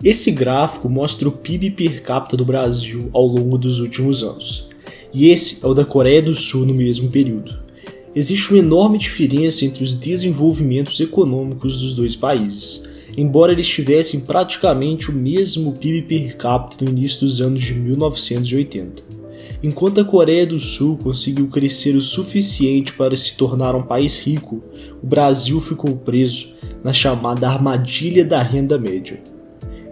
Esse gráfico mostra o PIB per capita do Brasil ao longo dos últimos anos, e esse é o da Coreia do Sul no mesmo período. Existe uma enorme diferença entre os desenvolvimentos econômicos dos dois países, embora eles tivessem praticamente o mesmo PIB per capita no início dos anos de 1980. Enquanto a Coreia do Sul conseguiu crescer o suficiente para se tornar um país rico, o Brasil ficou preso na chamada armadilha da renda média.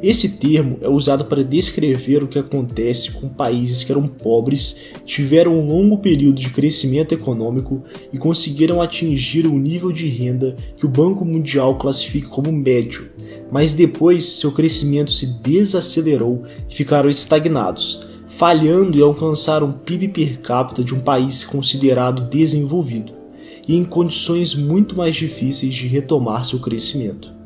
Esse termo é usado para descrever o que acontece com países que eram pobres, tiveram um longo período de crescimento econômico e conseguiram atingir um nível de renda que o Banco Mundial classifica como médio, mas depois seu crescimento se desacelerou e ficaram estagnados, falhando em alcançar um PIB per capita de um país considerado desenvolvido, e em condições muito mais difíceis de retomar seu crescimento.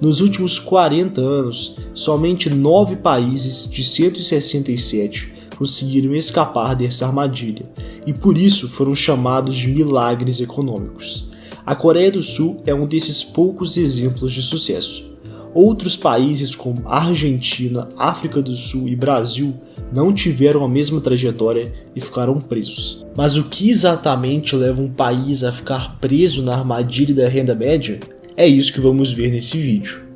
Nos últimos 40 anos, somente 9 países de 167 conseguiram escapar dessa armadilha, e por isso foram chamados de milagres econômicos. A Coreia do Sul é um desses poucos exemplos de sucesso. Outros países como Argentina, África do Sul e Brasil não tiveram a mesma trajetória e ficaram presos. Mas o que exatamente leva um país a ficar preso na armadilha da renda média? É isso que vamos ver nesse vídeo.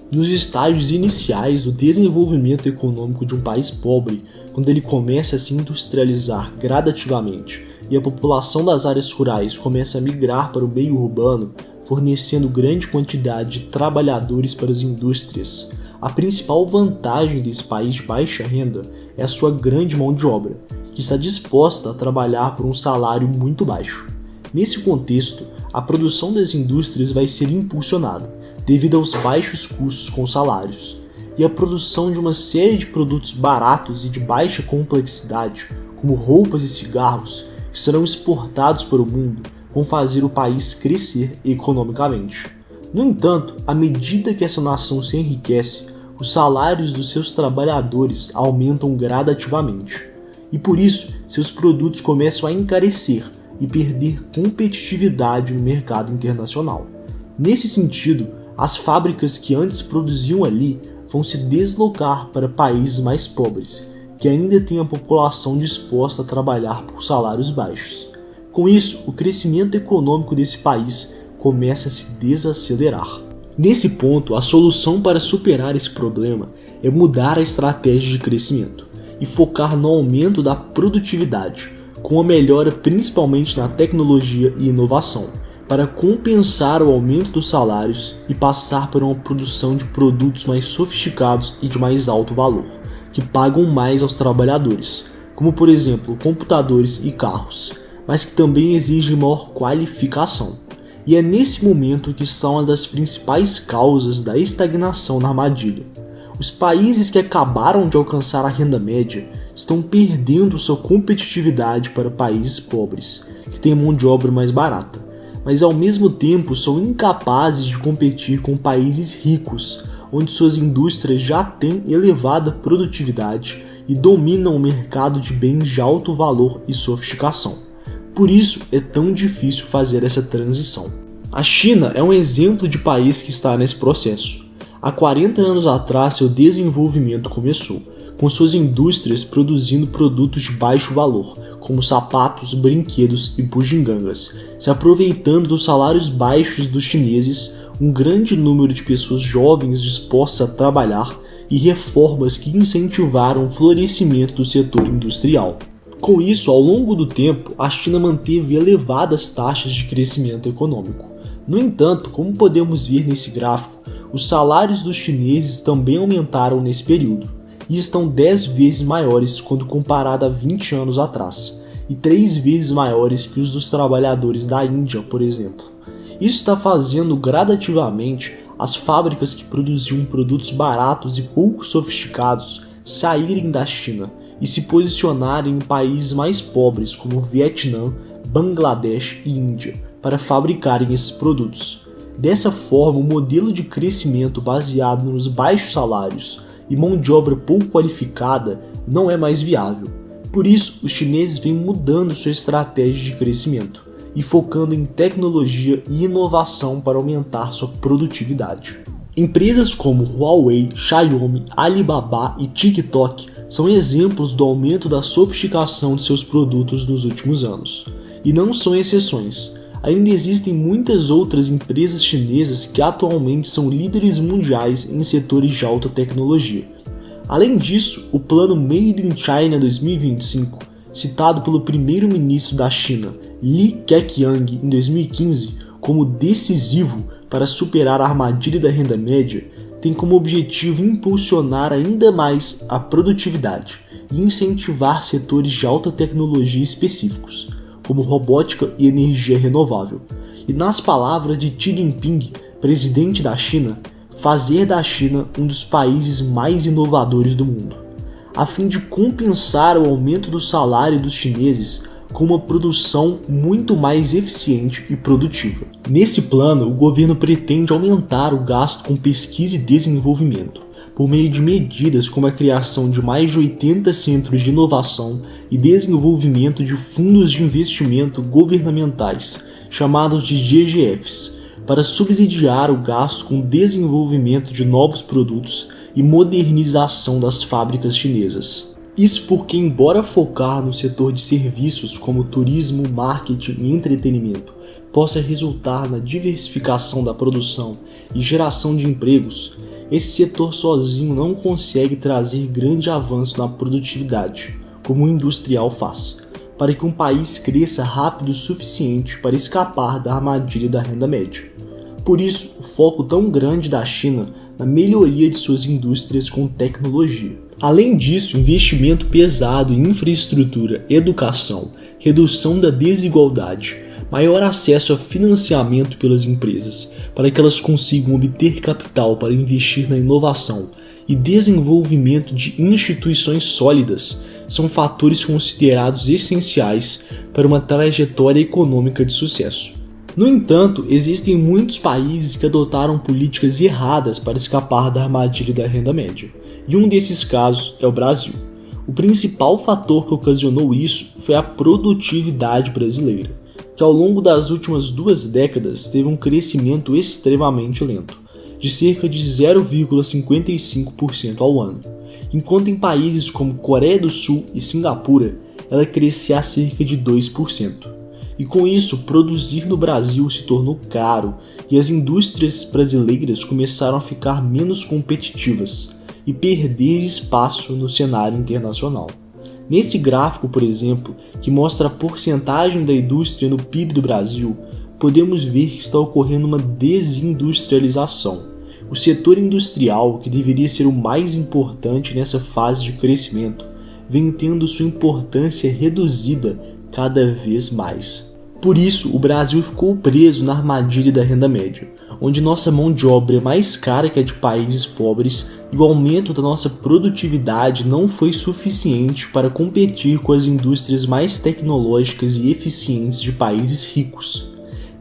Nos estágios iniciais do desenvolvimento econômico de um país pobre, quando ele começa a se industrializar gradativamente e a população das áreas rurais começa a migrar para o meio urbano, fornecendo grande quantidade de trabalhadores para as indústrias, a principal vantagem desse país de baixa renda é a sua grande mão de obra, que está disposta a trabalhar por um salário muito baixo. Nesse contexto, a produção das indústrias vai ser impulsionada, devido aos baixos custos com salários, e a produção de uma série de produtos baratos e de baixa complexidade, como roupas e cigarros, que serão exportados para o mundo, vão fazer o país crescer economicamente. No entanto, à medida que essa nação se enriquece, os salários dos seus trabalhadores aumentam gradativamente, e por isso seus produtos começam a encarecer e perder competitividade no mercado internacional. Nesse sentido, as fábricas que antes produziam ali vão se deslocar para países mais pobres, que ainda têm a população disposta a trabalhar por salários baixos. Com isso, o crescimento econômico desse país começa a se desacelerar. Nesse ponto, a solução para superar esse problema é mudar a estratégia de crescimento e focar no aumento da produtividade, com a melhora principalmente na tecnologia e inovação, para compensar o aumento dos salários e passar para uma produção de produtos mais sofisticados e de mais alto valor, que pagam mais aos trabalhadores, como por exemplo computadores e carros, mas que também exigem maior qualificação. E é nesse momento que estão uma das principais causas da estagnação na armadilha. Os países que acabaram de alcançar a renda média estão perdendo sua competitividade para países pobres, que têm mão de obra mais barata, mas ao mesmo tempo são incapazes de competir com países ricos, onde suas indústrias já têm elevada produtividade e dominam o mercado de bens de alto valor e sofisticação. Por isso é tão difícil fazer essa transição. A China é um exemplo de país que está nesse processo. Há 40 anos atrás, seu desenvolvimento começou, com suas indústrias produzindo produtos de baixo valor, como sapatos, brinquedos e bugigangas, se aproveitando dos salários baixos dos chineses, um grande número de pessoas jovens dispostas a trabalhar e reformas que incentivaram o florescimento do setor industrial. Com isso, ao longo do tempo, a China manteve elevadas taxas de crescimento econômico. No entanto, como podemos ver nesse gráfico, os salários dos chineses também aumentaram nesse período, e estão 10 vezes maiores quando comparado a 20 anos atrás, e 3 vezes maiores que os dos trabalhadores da Índia, por exemplo. Isso está fazendo gradativamente as fábricas que produziam produtos baratos e pouco sofisticados saírem da China e se posicionarem em países mais pobres como Vietnã, Bangladesh e Índia para fabricarem esses produtos. Dessa forma, o modelo de crescimento baseado nos baixos salários e mão de obra pouco qualificada não é mais viável. Por isso, os chineses vêm mudando sua estratégia de crescimento e focando em tecnologia e inovação para aumentar sua produtividade. Empresas como Huawei, Xiaomi, Alibaba e TikTok são exemplos do aumento da sofisticação de seus produtos nos últimos anos. E não são exceções. Ainda existem muitas outras empresas chinesas que atualmente são líderes mundiais em setores de alta tecnologia. Além disso, o plano Made in China 2025, citado pelo primeiro-ministro da China, Li Keqiang, em 2015, como decisivo para superar a armadilha da renda média, tem como objetivo impulsionar ainda mais a produtividade e incentivar setores de alta tecnologia específicos, como robótica e energia renovável. E nas palavras de Xi Jinping, presidente da China, fazer da China um dos países mais inovadores do mundo, a fim de compensar o aumento do salário dos chineses com uma produção muito mais eficiente e produtiva. Nesse plano, o governo pretende aumentar o gasto com pesquisa e desenvolvimento, por meio de medidas como a criação de mais de 80 centros de inovação e desenvolvimento de fundos de investimento governamentais, chamados de GGFs, para subsidiar o gasto com desenvolvimento de novos produtos e modernização das fábricas chinesas. Isso porque, embora focar no setor de serviços como turismo, marketing e entretenimento possa resultar na diversificação da produção e geração de empregos, esse setor sozinho não consegue trazer grande avanço na produtividade, como o industrial faz, para que um país cresça rápido o suficiente para escapar da armadilha da renda média. Por isso, o foco tão grande da China na melhoria de suas indústrias com tecnologia. Além disso, investimento pesado em infraestrutura, educação, redução da desigualdade, maior acesso a financiamento pelas empresas, para que elas consigam obter capital para investir na inovação e desenvolvimento de instituições sólidas, são fatores considerados essenciais para uma trajetória econômica de sucesso. No entanto, existem muitos países que adotaram políticas erradas para escapar da armadilha da renda média, e um desses casos é o Brasil. O principal fator que ocasionou isso foi a produtividade brasileira, que ao longo das últimas 2 décadas teve um crescimento extremamente lento, de cerca de 0,55% ao ano, enquanto em países como Coreia do Sul e Singapura ela crescia a cerca de 2%. E com isso, produzir no Brasil se tornou caro e as indústrias brasileiras começaram a ficar menos competitivas e perder espaço no cenário internacional. Nesse gráfico, por exemplo, que mostra a porcentagem da indústria no PIB do Brasil, podemos ver que está ocorrendo uma desindustrialização. O setor industrial, que deveria ser o mais importante nessa fase de crescimento, vem tendo sua importância reduzida cada vez mais. Por isso, o Brasil ficou preso na armadilha da renda média, onde nossa mão de obra é mais cara que a de países pobres e o aumento da nossa produtividade não foi suficiente para competir com as indústrias mais tecnológicas e eficientes de países ricos.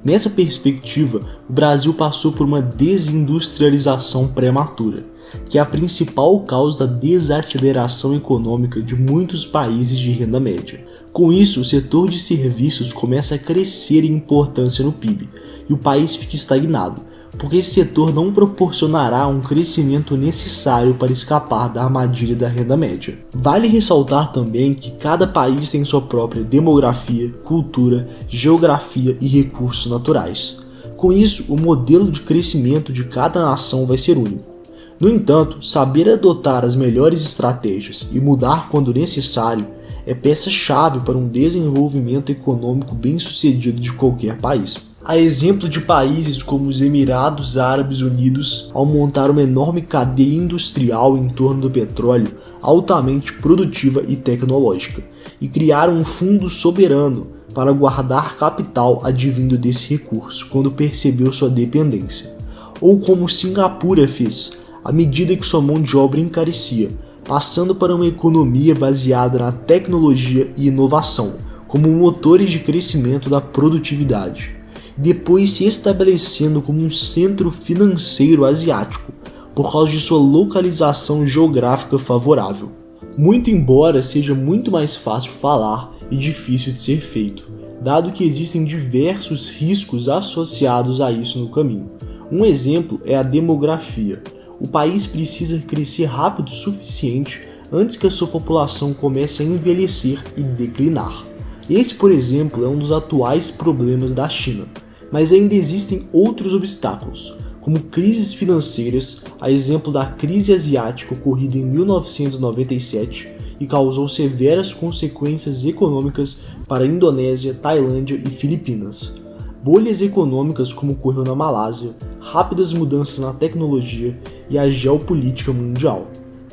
Nessa perspectiva, o Brasil passou por uma desindustrialização prematura, que é a principal causa da desaceleração econômica de muitos países de renda média. Com isso, o setor de serviços começa a crescer em importância no PIB e o país fica estagnado, porque esse setor não proporcionará um crescimento necessário para escapar da armadilha da renda média. Vale ressaltar também que cada país tem sua própria demografia, cultura, geografia e recursos naturais. Com isso, o modelo de crescimento de cada nação vai ser único. No entanto, saber adotar as melhores estratégias e mudar quando necessário é peça-chave para um desenvolvimento econômico bem-sucedido de qualquer país. A exemplo de países como os Emirados Árabes Unidos, ao montar uma enorme cadeia industrial em torno do petróleo, altamente produtiva e tecnológica, e criaram um fundo soberano para guardar capital advindo desse recurso quando percebeu sua dependência. Ou como Singapura fez, à medida que sua mão de obra encarecia, passando para uma economia baseada na tecnologia e inovação, como motores de crescimento da produtividade, depois se estabelecendo como um centro financeiro asiático, por causa de sua localização geográfica favorável. Muito embora seja muito mais fácil falar e difícil de ser feito, dado que existem diversos riscos associados a isso no caminho. Um exemplo é a demografia. O país precisa crescer rápido o suficiente antes que a sua população comece a envelhecer e declinar. Esse, por exemplo, é um dos atuais problemas da China, mas ainda existem outros obstáculos, como crises financeiras, a exemplo da crise asiática ocorrida em 1997 e causou severas consequências econômicas para a Indonésia, Tailândia e Filipinas. Bolhas econômicas como ocorreu na Malásia, rápidas mudanças na tecnologia e a geopolítica mundial.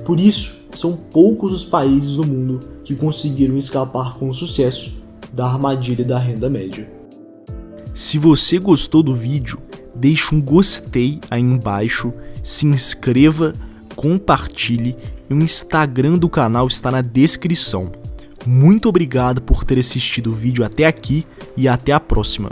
Por isso, são poucos os países do mundo que conseguiram escapar com sucesso da armadilha da renda média. Se você gostou do vídeo, deixe um gostei aí embaixo, se inscreva, compartilhe e o Instagram do canal está na descrição. Muito obrigado por ter assistido o vídeo até aqui e até a próxima.